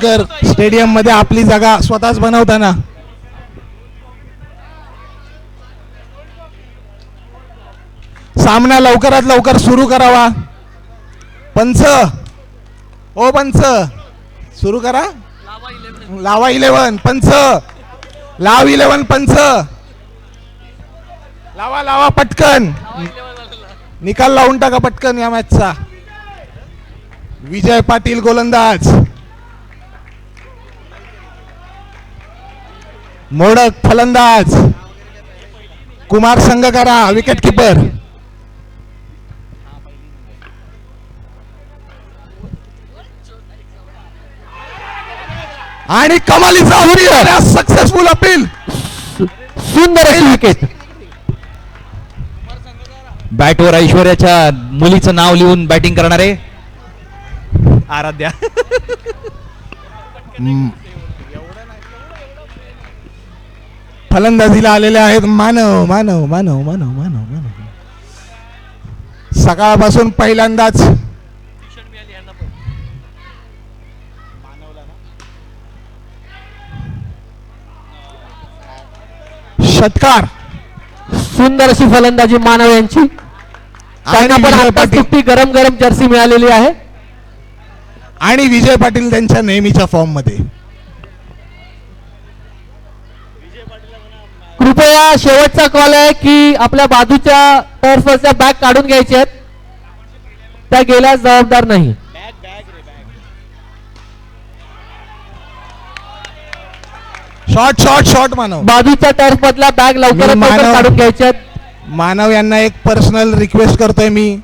Savarkar stadium मध्ये आपली जागा स्वतःच बनवताना सामना लवकरात लवकर सुरू करावा. पंच, ओ पंच, सुरू करा. लावा 11 पंच, लाव 11 पंच, लावा लावा पटकन. निकाल लावून टाका पटकन या मॅचचा. विजय पाटील गोलंदाज, मोडक फलंदाज, कुमार संगकारा विकेट कीपर. आणि कमालीचा सक्सेसफुल अपील. सुंदर अशी विकेट. बॅटवर ऐश्वर्याच्या मुलीचं नाव लिहून बॅटिंग करणारे आराध्या. फलंदाजीला आलेले आहेत मानव मानव मानव मानव मानव मानव. सकाळपासून पहिल्यांदाच षटकार. सुंदर अशी फलंदाजी मानव यांची. त्यांना पण आताच सुट्टी गरम गरम जर्सी मिळालेली आहे. आणि विजय पाटील त्यांच्या नेहमीच्या फॉर्म मध्ये. कृपया शेवटचा कॉल आहे की आपल्या बाजूच्या टर्फवरच्या बॅग काढून घ्यायच्या आहेत, त्या गेल्यास जबाबदार नाही. शॉट शॉट शॉट मानव. बाजूच्या टर्फ मधला बॅग लवकरात लवकर काढून घ्यायच्या आहेत. मानव यांना एक पर्सनल रिक्वेस्ट करतोय मी,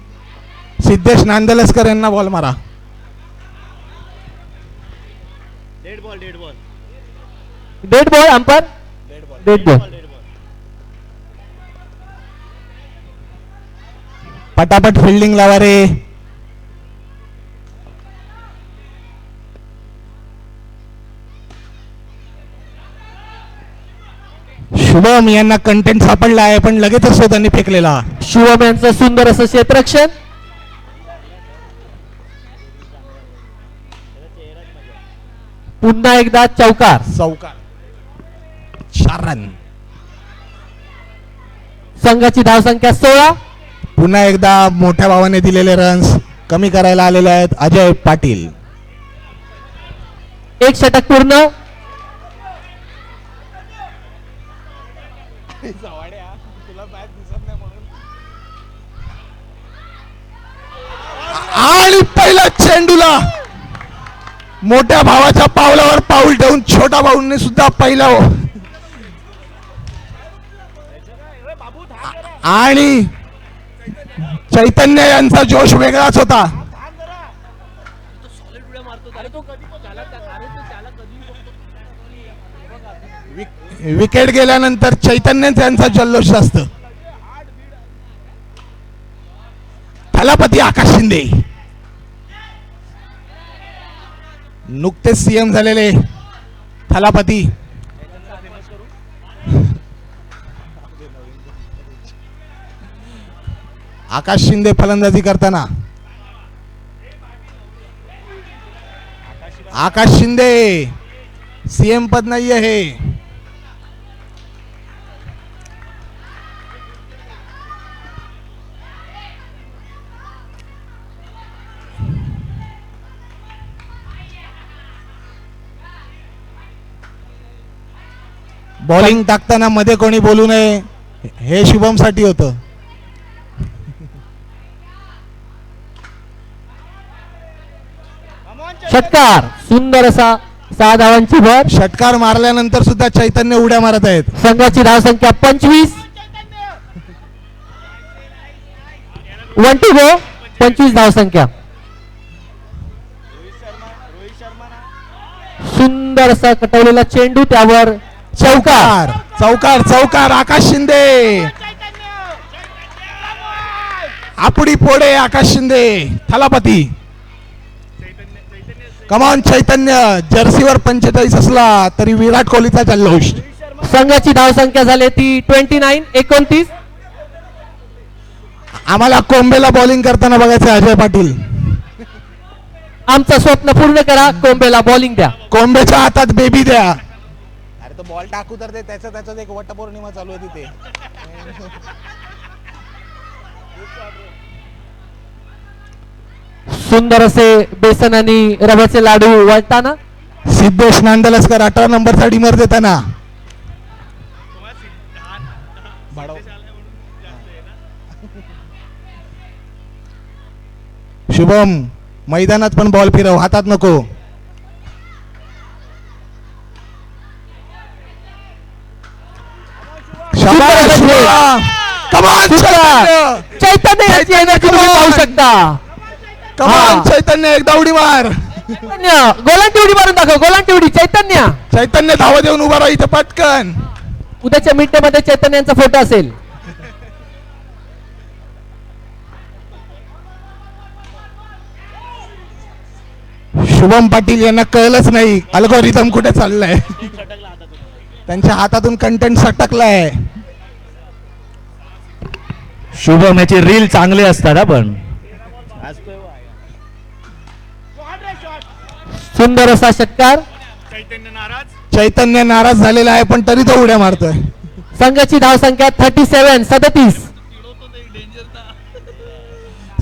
सिद्धेश नांदलस्कर यांना बॉल मारा. Dead ball umpire. Dead ball. पटापट फिल्डिंग लावा रे. शुभम यांना कंटेंट सापडला आहे पण लगेचच तो त्यांनी फेकलेला. शुभम यांचं सुंदर असं क्षेत्ररक्षण. पुन्हा एकदा चौकार. चौकार. 4 रन. संघाची धावसंख्या 16. पुन्हा एकदा मोठ्या भावाने दिलेले रन्स कमी करायला आलेले आहेत अजय पाटील. एक षटक पूर्ण. आणि पहिल्या चेंडूला मोठ्या भावाच्या पावलावर पाऊल ठेवून छोटा भाऊंनी सुद्धा पहिला. आणि चैतन्य यांचा जोश वेगळाच होता. विकेट गेल्यानंतर चैतन्य यांचा जल्लोष जास्त. थलापती आकाश शिंदे नुकतेच सीएम झालेले थलापती. आकाश शिंदे फलंदाजी करताना. आकाश शिंदे सीएम पद नाही आहे. बॉलिंग टाकताना मध्ये कोणी बोलू नये हे शुभम साठी होतं. षटकार. सुंदर असा 6 धावांची भर. षटकार मारल्यानंतर सुद्धा चैतन्य उड्या मारत आहेत. संघाची धावसंख्या 25. 1 to go. 25 धावसंख्या. सुंदर असा कटवलेला चेंडू, त्यावर चौकार. चौकार चौकार. आकाश शिंदे आपडी पोडे. आकाश शिंदे थलापती. कमान चैतन्य. जर्सीवर 45 असला तरी विराट कोहलीचा जल्लोष. संघाची धावसंख्या झाली ती 29. 29. आम्हाला कोंबेला बॉलिंग करताना बघायचं अजय पाटील. आमचं स्वप्न पूर्ण करा. कोंबेला बॉलिंग द्या. कोंबेच्या हातात बेबी द्या. अरे तो बॉल टाकू तर दे. त्याच्यात एक वटपौर्णिमा चालू आहे तिथे. सुंदर असे बेसन आणि रव्याचे लाडू वाटताना सिद्धेश नांदलस्कर 18 नंबरचा डिमर देताना. शुभम मैदानात पण बॉल फिरव, हातात नको. शाबास शुभम. कमान चैतन्य. चैतन्य याची एनर्जी तुम्ही पाहू शकता. कमान चैतन्य एकदा उडी मार. चैतन्य गोलांटी उडी मारून दाखव. गोलांटी उडी चैतन्य. चैतन्य धावत येऊन उभा राहा इथे पटकन. उद्याच्या मिड डे मध्ये चैतन्यांचा फोटो असेल. शुभम पाटील यांना कळलंच नाही अल्गोरिदम कुठे चाललाय. त्यांच्या हातातून कंटेंट सटकलाय. शुभम याचे रील चांगले असतात आपण. सुंदर असा षटकार. चैतन्य नाराज झालेला आहे पण तरी तो उड्या मारतोय. संघाची धावसंख्या 37.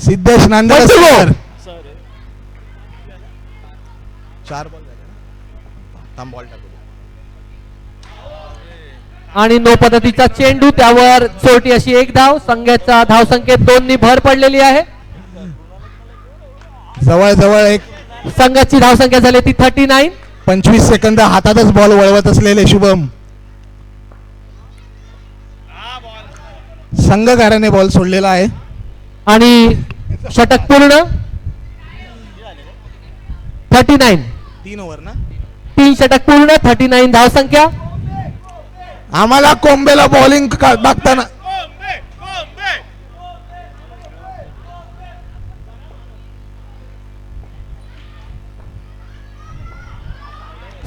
सिद्धेश नांदलकर 4 बॉल झाले. बॉल टाकू. आणि नो पद्धतीचा चेंडू त्यावर चोरटी अशी एक धाव. संघाच्या धावसंख्येत 2 नी भर पडलेली आहे. जवळ एक संघाची धावसंख्या झाली ती 39. 25 सेकंद हातातच बॉल वळवत असलेले शुभम. संघकाराने बॉल सोडलेला आहे आणि षटक पूर्ण. 39 3 ओव्हर ना. 3 षटक पूर्ण. 39 धावसंख्या. आम्हाला कोंबेला बॉलिंग टाकताना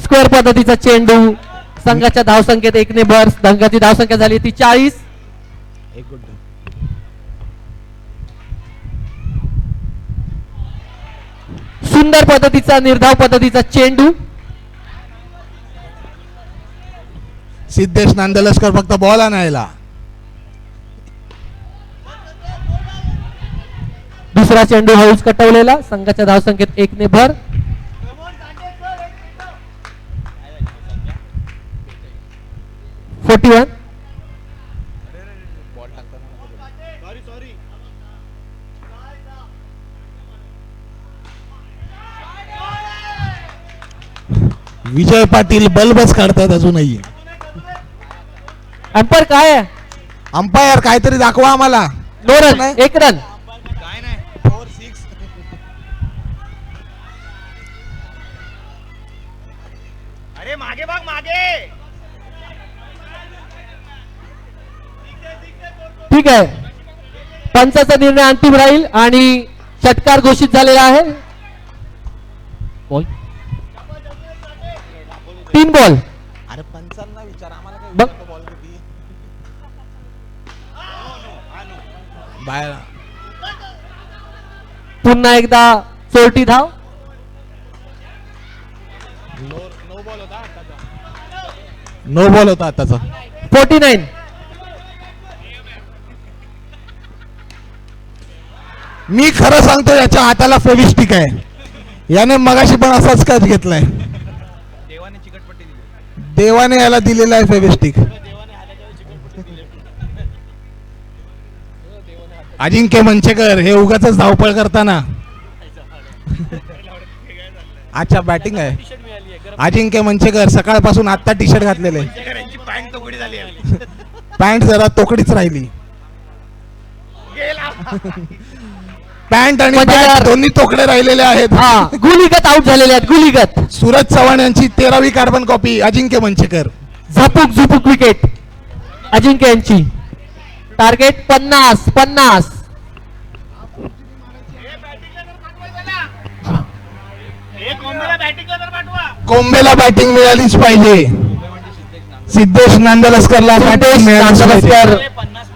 स्क्वेअर पद्धतीचा चेंडू. संघाच्या धावसंख्येत 1 ने भर. संघाची धावसंख्या झाली ती 40. सुंदर पद्धतीचा निर्धाव पद्धतीचा चेंडू. सिद्धेश नांदलस्कर फक्त बॉल आणायला. दुसरा चेंडू हळूच कटवलेला. संघाच्या धावसंख्येत 1 ने भर. विजय पाटील बल्बच काढतात अजूनही. अंपायर काय आहे? अंपायर काहीतरी दाखवा आम्हाला. 2 रन 1 रन. अरे मागे बघ मागे. ठीक आहे. पंचाचा निर्णय अंतिम राहील आणि षटकार घोषित झालेला आहे. Ball 3 ball. अरे पंचांना विचार आम्हाला काय बघ. बॉल किती बाहेर. पुन्हा एकदा चोरटी धाव. नो बॉल होता आताचा. 49. मी खरं सांगतो याच्या हाताला फेविस्टिक आहे. याने मगाशी पण असाच कट घेतलाय. देवाने याला दिलेला आहे फेविस्टिक. अजिंक्य मंचेकर हे उगाच धावपळ करताना. अच्छा बॅटिंग आहे. अजिंक्य मंचेकर सकाळपासून आत्ता टी शर्ट घातलेले. पॅन्ट जरा तोकडीच राहिली. पॅन्ट आणि बॅट दोन्ही तोकडे राहिलेले आहेत. गुलीगत आउट झालेले आहेत. गुलीगत. सूरज चव्हाण यांची 13वी कार्बन कॉपी अजिंक्य मंचेकर. झपुक विकेट अजिंक्य यांची. टार्गेट 50. कोंबेला बॅटिंग मिळालीच पाहिजे. सिद्धेश नांदलस्करला बॅटिंग मिळालीच पाहिजे.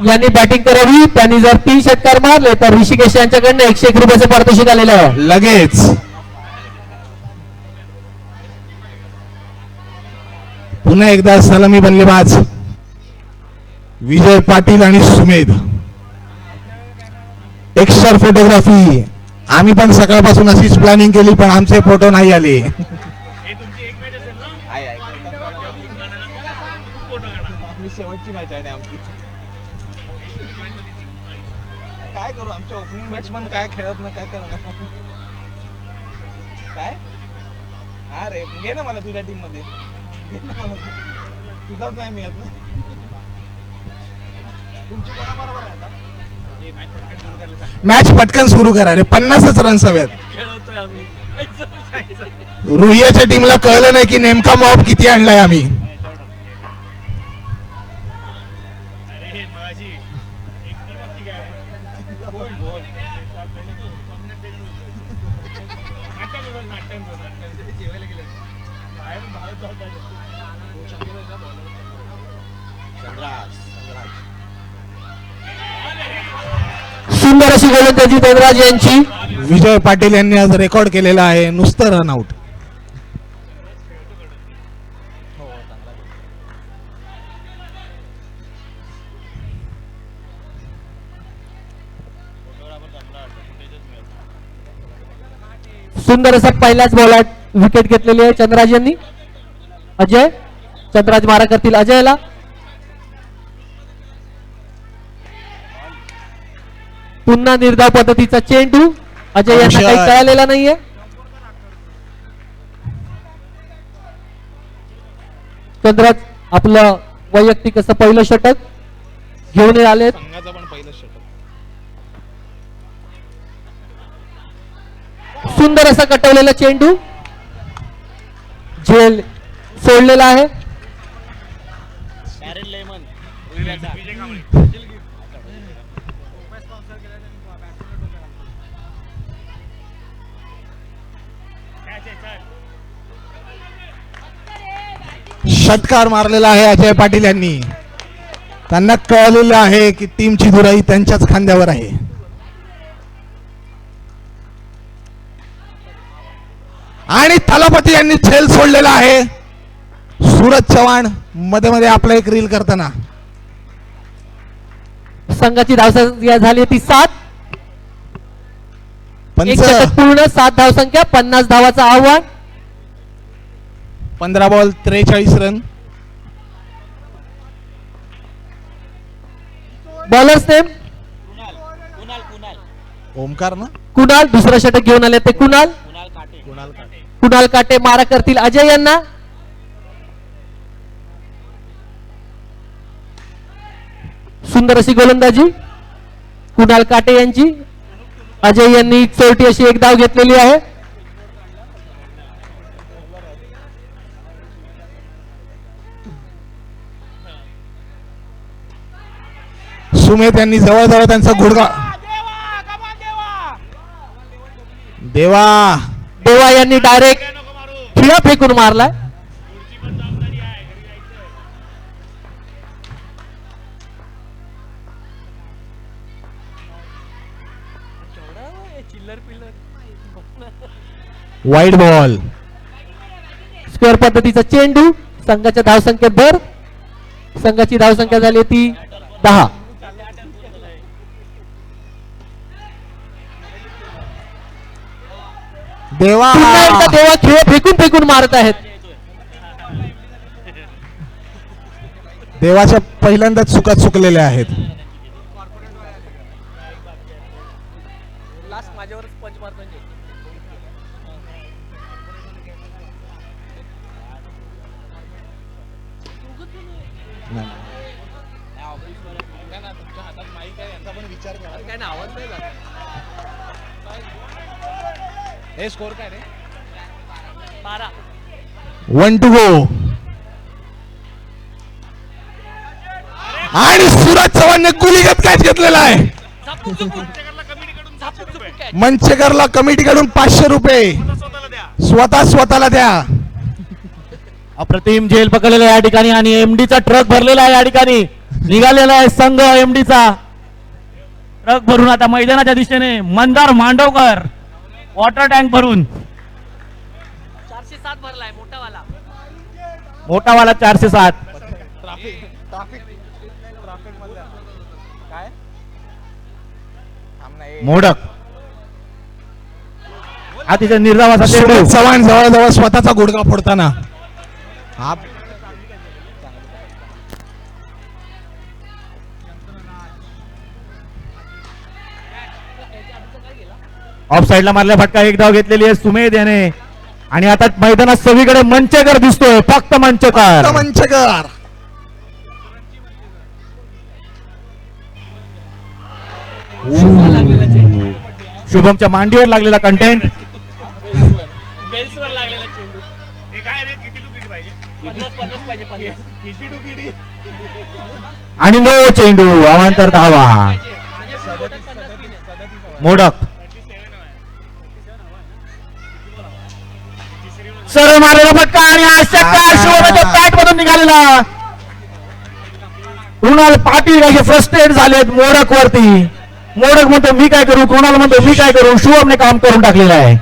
यांनी बॅटिंग करावी. त्यांनी जर 3 षटकार मारले तर ऋषिकेश यांच्याकडनं 101 रुपयाचं पारितोषिक आलेलं आहे. लगेच पुन्हा एकदा सलामी बल्लेबाज विजय पाटील आणि सुमेध. Extra photography. आम्ही पण सकाळपासून अशीच प्लॅनिंग केली पण आमचे फोटो नाही आले. शेवटची मॅच आहे आमची. काय करू आमच्या ओपनिंग बॅट्समन काय खेळत ना काय करणार काय. अरे घे ना मला तुझ्या टीम मध्ये. तुझाच नाही मिळत ना. तुमची बरोबर आहे आता. मॅच पटकन सुरू करा रे. 50च रन्स हव्यात. रुहियाच्या टीमला कळलं नाही की नेमका मॉब किती आणलाय आम्ही. सुंदर अशी गोलंदाजी धनराज यांची. विजय पाटील यांनी आज रेकॉर्ड केलेला आहे नुसतं रनआउट. सुंदर असं पहिल्याच बॉलात विकेट घेतलेली आहे चंद्रराज यांनी. अजय चंद्रराज मारा करतील अजयला. पुन्हा निर्धाव पद्धतीचा चेंडू. अजय यांना काही कळालेला नाहीये. चंद्रराज आपलं वैयक्तिक असं पहिलं षटक घेऊन आले. संघाचा पण पहिलं षटक. सुंदर असा कटवलेला चेंडू झेल सोडलेला आहे. षटकार मारलेला आहे अजय पाटील यांनी. त्यांना कळलेलं आहे की टीमची धुराई त्यांच्याच खांद्यावर आहे. आणि थलापती यांनी झेल सोडलेला आहे. सूरज चव्हाण मध्ये मध्ये आपला एक रील करताना. संघाची धावसंख्या झाली ती 7. एक पंच षटक पूर्ण 7 धावसंख्या 50 धावाचं आव्हान. 15 ball 43 run. Bowlers name Omkar ना. कुणाल. दुसरं षटक घेऊन आले ते कुणाल. कुणाल काटे मारा करतील अजय यांना. सुंदर अशी गोलंदाजी कुणाल काटे यांची. अजय यांनी चोरटी अशी एक धाव घेतलेली आहे. सुमेध यांनी जवळजवळ त्यांचा गुडघा. देवा देवा यांनी डायरेक्ट खिळा फेकून मारलाय. Wide ball. स्क्वेअर पद्धतीचा चेंडू. संघाच्या धावसंख्येत भर. संघाची धावसंख्या झाली ती 10. देवा पुन्हा एकदा देवा खिळे फेकून फेकून मारत आहेत. देवाच्या पहिल्यांदाच चुका चुकलेल्या आहेत. हे स्कोर काय रे. 1 to go. आणि सूरज चव्हाणने गुलीगत कॅच घेतलेला आहे. मंचेकरला कमिटीकडून 500 रुपये स्वतःला द्या. अप्रतिम झेल पकडलेला या ठिकाणी आणि एमडीचा ट्रक भरलेला आहे या ठिकाणी. निघालेला आहे संघ एमडीचा. ट्रक भरून आता मैदानाच्या दिशेने मंदार मांडवकर वॉटर टँक भरून. 407 भरलाय मोठावाला. मोठावाला 407. काय मोडक अतिशय निर्धाव असा चेंडू. सुमित चव्हाण जवळजवळ स्वतःचा गुडघा फोडताना हा ऑफ साईडला मारल्या फटका, एक धाव घेतलेली आहे सुमेध याने. आणि आता मैदानात सगळीकडे मंचेकर दिसतोय, फक्त मंचेकर. मंचकर शुभमच्या मांडीवर लागलेला कंटेंट. आणि नो चेंडू, अवांतर धावा. मोडक सरळ मारलेला फटका आणि षटकार शुभमच्या बॅट मधून निघालेला. कृणाल पाटील असे फ्रस्ट्रेट झालेत मोडक वरती. मोडक म्हणतो मी काय करू, कृणाल म्हणतो मी काय करू. शुभमने काम करून टाकलेलं आहे.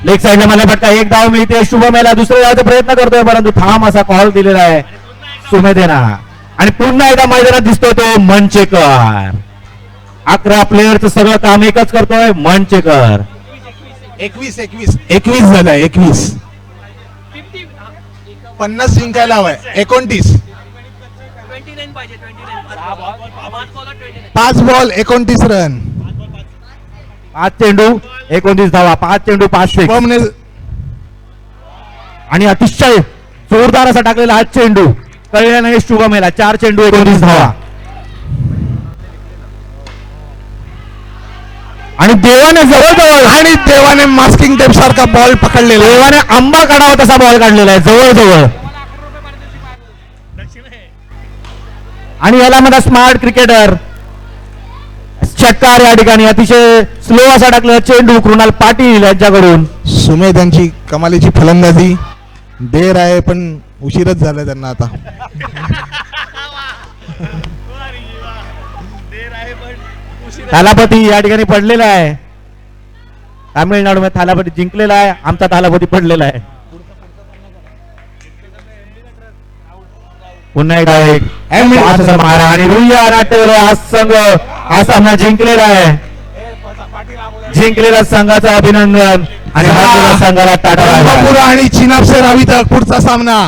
लेग साईडला मला फटका, एक धाव मिळते. शुभम याला दुसऱ्या धावाचा प्रयत्न करतोय, परंतु थांब असा कॉल दिलेला आहे सुमेधेना. आणि पुन्हा एकदा मैदानात दिसतोय तो मंचेकर. 11 प्लेयरचं सगळं काम एकच करतोय मंचेकर. 21 झालाय. 21 50 जिंकायला हवाय. 29 5 बॉल 29 रन. 5 चेंडू 29 धावा. 5 चेंडू 5 सिक्स. शुभमने आणि अतिशय जोरदार असा टाकलेला हा चेंडू कळलेला नाही शुभम याला. 4 चेंडू 29 धावा. आणि देवाने जवळजवळ आणि देवाने मास्किंग टेप सारखा बॉल पकडलेला. देवाने आंबा काढावा तसा बॉल काढलेला आहे जवळजवळ. आणि याला म्हणा स्मार्ट क्रिकेटर. षटकार या ठिकाणी अतिशय स्लो असा टाकलेला चेंडू कृणाल पाटील यांच्याकडून. सुमेध यांची कमालीची फलंदाजी. देर आहे पण उशीरच झालाय त्यांना आता. थालापती या ठिकाणी पडलेला आहे. तामिळनाडू मध्ये थालापती जिंकलेला आहे. आमचा थालापती पडलेला आहे. पुन्हा एकदा एक असा मारा आणि रुईया नाट्यवर हा संघ हा सामना जिंकलेला आहे. जिंकलेल्या संघाचं अभिनंदन आणि हारलेल्या संघाला टाटा. आणि चिनापसे रावी पुढचा सामना.